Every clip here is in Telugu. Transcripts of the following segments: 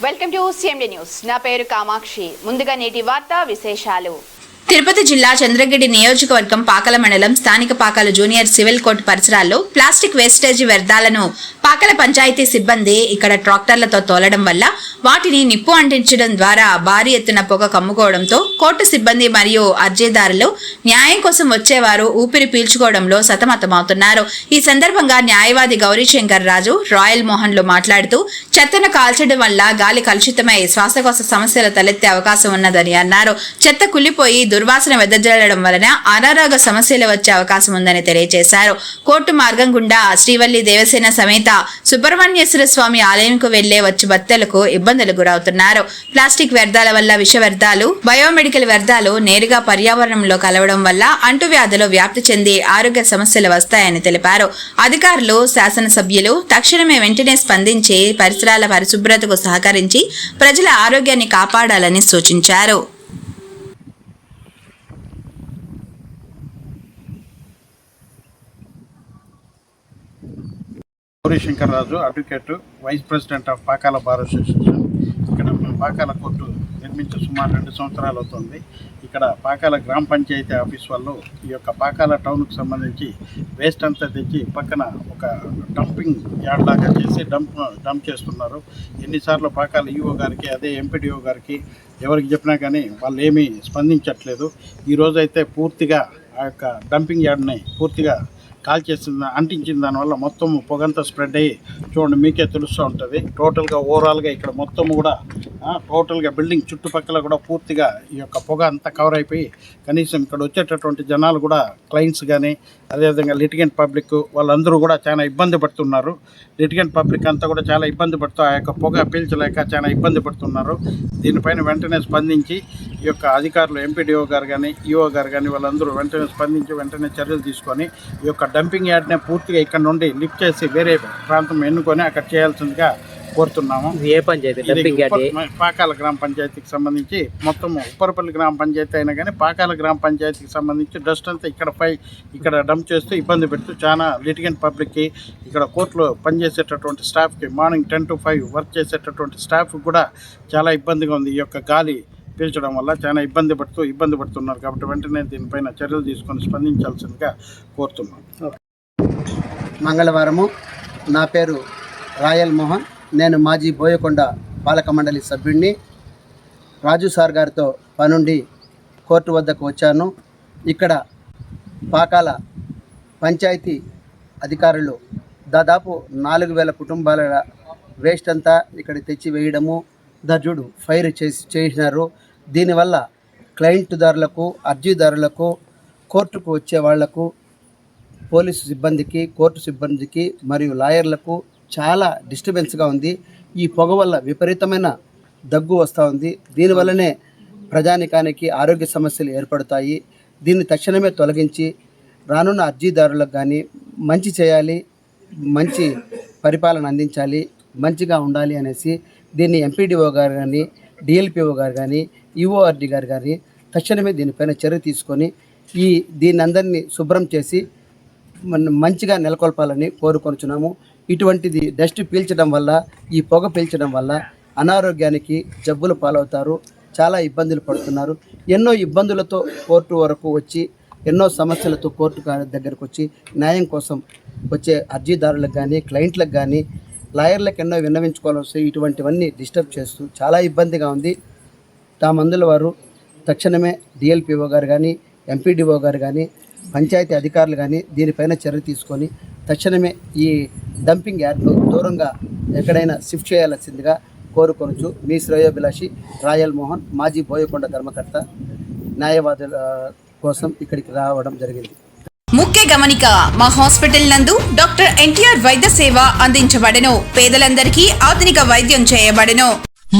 Welcome to CMD news. నా పేరు కామాక్షి. ముందుగా నేటి వార్తా విశేషాలు. తిరుపతి జిల్లా చంద్రగిరి నియోజకవర్గం పాకల మండలం స్థానిక పాకాల జూనియర్ సివిల్ కోర్టు పరిసరాల్లో ప్లాస్టిక్ వేస్టేజీ వ్యర్థాలను పాకల పంచాయతీ సిబ్బంది ఇక్కడ ట్రాక్టర్లతో తోలడం వల్ల వాటిని నిప్పు అంటించడం ద్వారా భారీ ఎత్తున పొగ కమ్ముకోవడంతో కోర్టు సిబ్బంది మరియు అర్జీదారులు న్యాయం కోసం వచ్చేవారు ఊపిరి పీల్చుకోవడంలో సతమతమవుతున్నారు. ఈ సందర్భంగా న్యాయవాది గౌరీశంకర్ రాజు రాయల్ మోహన్లు మాట్లాడుతూ చెత్తను కాల్చడం వల్ల గాలి కలుషితమై శ్వాసకోశ సమస్యలు తలెత్తే అవకాశం ఉన్నదని అన్నారు. చెత్త కుళ్లిపోయి దుర్వాసన వెదజల్లడం వలన అనారోగ్య సమస్యలు వచ్చే అవకాశం ఉందని తెలియజేశారు. కోర్టు మార్గం గుండా శ్రీవల్లి దేవసేన సమేత సుబ్రహ్మణ్యేశ్వర స్వామి ఆలయంకు వెళ్లే వచ్చి భక్తులకు ఇబ్బందులు గురవుతున్నారు. ప్లాస్టిక్ వ్యర్థాల వల్ల విష వ్యర్థాలు, బయోమెడికల్ వ్యర్థాలు నేరుగా పర్యావరణంలో కలవడం వల్ల అంటువ్యాధులు వ్యాప్తి చెంది ఆరోగ్య సమస్యలు వస్తాయని తెలిపారు. అధికారులు, శాసనసభ్యులు తక్షణమే వెంటనే స్పందించి పరిసరాల పరిశుభ్రతకు సహకరించి ప్రజల ఆరోగ్యాన్ని కాపాడాలని సూచించారు. Gaurishankar Raju, advocate, vice president of Pakala bar association. ఇక్కడ పాకాల కోర్టు నిర్మించి సుమారు 2 సంవత్సరాలు అవుతుంది. ఇక్కడ పాకాల గ్రామ పంచాయతీ ఆఫీస్ వాళ్ళు ఈ యొక్క పాకాల టౌన్కు సంబంధించి వేస్ట్ అంతా తెచ్చి పక్కన ఒక డంపింగ్ యార్డ్ లాగా చేసి డంప్ చేస్తున్నారు. ఎన్నిసార్లు పాకాల ఈఓ గారికి, అదే ఎంపీడీఓ గారికి ఎవరికి చెప్పినా కానీ వాళ్ళు ఏమీ స్పందించట్లేదు. ఈరోజు అయితే పూర్తిగా ఆ యొక్క డంపింగ్ యార్డ్ని పూర్తిగా కాల్ చేసిన అంటించిన దానివల్ల మొత్తం పొగంతా స్ప్రెడ్ అయ్యి చూడండి, మీకే తెలుస్తూ ఉంటుంది. టోటల్గా ఓవరాల్గా ఇక్కడ మొత్తం కూడా టోటల్గా బిల్డింగ్ చుట్టుపక్కల కూడా పూర్తిగా ఈ యొక్క పొగ అంతా కవర్ అయిపోయి కనీసం ఇక్కడ వచ్చేటటువంటి జనాలు కూడా క్లయింట్స్ కానీ అదేవిధంగా లిటిగెంట్ పబ్లిక్ వాళ్ళందరూ కూడా చాలా ఇబ్బంది పడుతున్నారు. లిటిగెంట్ పబ్లిక్ అంతా కూడా చాలా ఇబ్బంది పడుతూ ఆ యొక్క పొగ పీల్చలేక చాలా ఇబ్బంది పడుతున్నారు. దీనిపైన వెంటనే స్పందించి ఈ యొక్క అధికారులు, ఎంపీడీఓ గారు కానీ, ఈఓ గారు కానీ వాళ్ళందరూ వెంటనే స్పందించి వెంటనే చర్యలు తీసుకొని ఈ యొక్క డంపింగ్ యార్డ్నే పూర్తిగా ఇక్కడ నుండి లిఫ్ట్ చేసి వేరే ప్రాంతం ఎన్నుకొని అక్కడ చేయాల్సిందిగా కోరుతున్నాము. ఏ పంచాయతీ? పాకాల గ్రామ పంచాయతీకి సంబంధించి మొత్తం ఉప్పరపల్లి గ్రామ పంచాయతీ అయినా కానీ పాకాల గ్రామ పంచాయతీకి సంబంధించి డస్ట్ అంతా ఇక్కడ డంప్ చేస్తూ ఇబ్బంది పెడుతూ చాలా లిటిగెంట్ పబ్లిక్కి, ఇక్కడ కోర్టులో పనిచేసేటటువంటి స్టాఫ్కి, మార్నింగ్ 10 to 5 వర్క్ చేసేటటువంటి స్టాఫ్కి కూడా చాలా ఇబ్బందిగా ఉంది. ఈ యొక్క గాలి పీల్చడం వల్ల చాలా ఇబ్బంది పడుతున్నారు. కాబట్టి వెంటనే దీనిపైన చర్యలు తీసుకొని స్పందించాల్సిందిగా కోరుతున్నాం. మంగళవారము. నా పేరు రాయల్ మోహన్. నేను మాజీ బోయకొండ పాలక మండలి సభ్యుడిని. రాజు సార్ గారితో పనుండి కోర్టు వద్దకు వచ్చాను. ఇక్కడ పాకాల పంచాయతీ అధికారులు దాదాపు 4,000 కుటుంబాల వేస్ట్ అంతా ఇక్కడ తెచ్చి వేయడము, దర్జుడు ఫైర్ చేసినారు. దీనివల్ల క్లయింట్దారులకు, అర్జీదారులకు, కోర్టుకు వచ్చే వాళ్లకు, పోలీసు సిబ్బందికి, కోర్టు సిబ్బందికి మరియు లాయర్లకు చాలా డిస్టర్బెన్స్గా ఉంది. ఈ పొగ వల్ల విపరీతమైన దగ్గు వస్తూ ఉంది. దీనివల్లనే ప్రజానికానికి ఆరోగ్య సమస్యలు ఏర్పడతాయి. దీన్ని తక్షణమే తొలగించి రానున్న అర్జీదారులకు కానీ మంచి చేయాలి, మంచి పరిపాలన అందించాలి, మంచిగా ఉండాలి అనేసి దీన్ని ఎంపీడీఓ గారు కానీ, డిఎల్పిఓ గారు కానీ, ఈఓఆర్డి గారు కానీ తక్షణమే దీనిపైన చర్య తీసుకొని దీన్ని అందరినీ శుభ్రం చేసి మంచిగా నెలకొల్పాలని కోరుకొనుచున్నాము. ఇటువంటిది డస్ట్ పీల్చడం వల్ల, ఈ పొగ పీల్చడం వల్ల అనారోగ్యానికి జబ్బులు పాలవుతారు, చాలా ఇబ్బందులు పడుతున్నారు. ఎన్నో ఇబ్బందులతో కోర్టు వరకు వచ్చి, ఎన్నో సమస్యలతో కోర్టు దగ్గరకు వచ్చి న్యాయం కోసం వచ్చే అర్జీదారులకు కానీ, క్లయింట్లకు కానీ, లాయర్లకు ఎన్నో విన్నవించుకోవాల్సి వస్తే ఇటువంటివన్నీ డిస్టర్బ్ చేస్తూ చాలా ఇబ్బందిగా ఉంది. తామందుల వారు తక్షణమే డిఎల్పిఓ గారు కానీ, ఎంపీడీఓ గారు కానీ, పంచాయతీ అధికారులు కానీ దీనిపైన చర్య తీసుకొని తక్షణమే ఈ డంపింగ్ యార్డ్ను దూరంగా ఎక్కడైనా షిఫ్ట్ చేయాల్సిందిగా కోరుకొనొచ్చు. మీ శ్రేయోభిలాషి రాయల్ మోహన్, మాజీ బోయకొండ ధర్మకర్త. న్యాయవాదుల కోసం ఇక్కడికి రావడం జరిగింది. ముఖ్య గమనిక: మా హాస్పిటల్ నందు డాక్టర్ NTR వైద్య సేవ అందించబడెను. పేదలందరికీ ఆధునిక వైద్యం చేయబడెను.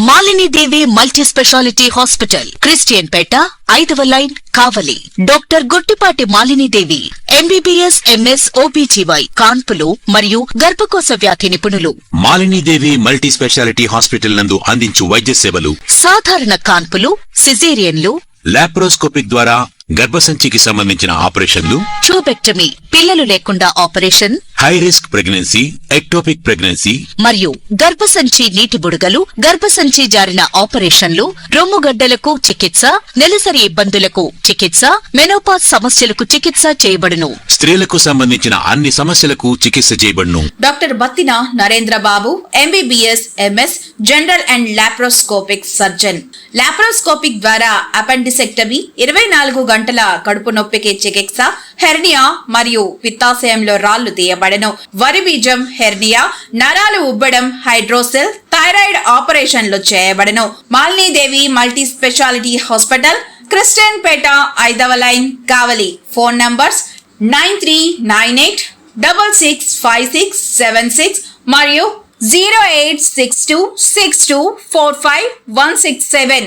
మాలిని దేవి multi specialty hospital, Christian Peta, 5వ లైన్, కావలి. డాక్టర్ గుట్టిపాటి మాలిని దేవి MBBS MS OBGY కాన్పులు మరియు గర్భకోశ వ్యాధి నిపుణులు. మాలిని దేవి మల్టీ స్పెషాలిటీ హాస్పిటల్ నందు అందించు వైద్య సేవలు: సాధారణ కాన్పులు, సిజేరియన్లు, లాప్రోస్కోపిక్ ద్వారా గర్భసంచికి సంబంధించిన ఆపరేషన్లు, ట్యూబెక్టమీ, పిల్లలు లేకుండా operation, high risk pregnancy, ectopic pregnancy మరియు గర్భసంచి నీటి బుడగలు, గర్భసంచి జారిన ఆపరేషన్లు, రొమ్ముగడ్డలకు చికిత్స, నెలసరి ఇబ్బందులకు చికిత్స, మెనోపాజ్ సమస్యలకు చికిత్స చేయబడును. స్త్రీలకు సంబంధించిన అన్ని సమస్యలకు చికిత్స చేయబడును. Doctor Battina Narendra Babu, MBBS, MS, general and laparoscopic surgeon. Laparoscopic ద్వారా అపెండిసెక్టమీ, 24 గంటల కడుపు నొప్పికి చికిత్స, హెర్నియా మరియు పిత్తాశయంలో రాళ్లు తీయబడెను. వరి బీజం, హెర్నియా, నరాలు ఉబ్బడం, హైడ్రోసెల్, థైరాయిడ్ ఆపరేషన్లు చేయబడెను. Malinidevi multi specialty hospital, Christian Peta, 5వ లైన్, కావలి. ఫోన్ నంబర్స్ 9398665676 మరియు 08626245167.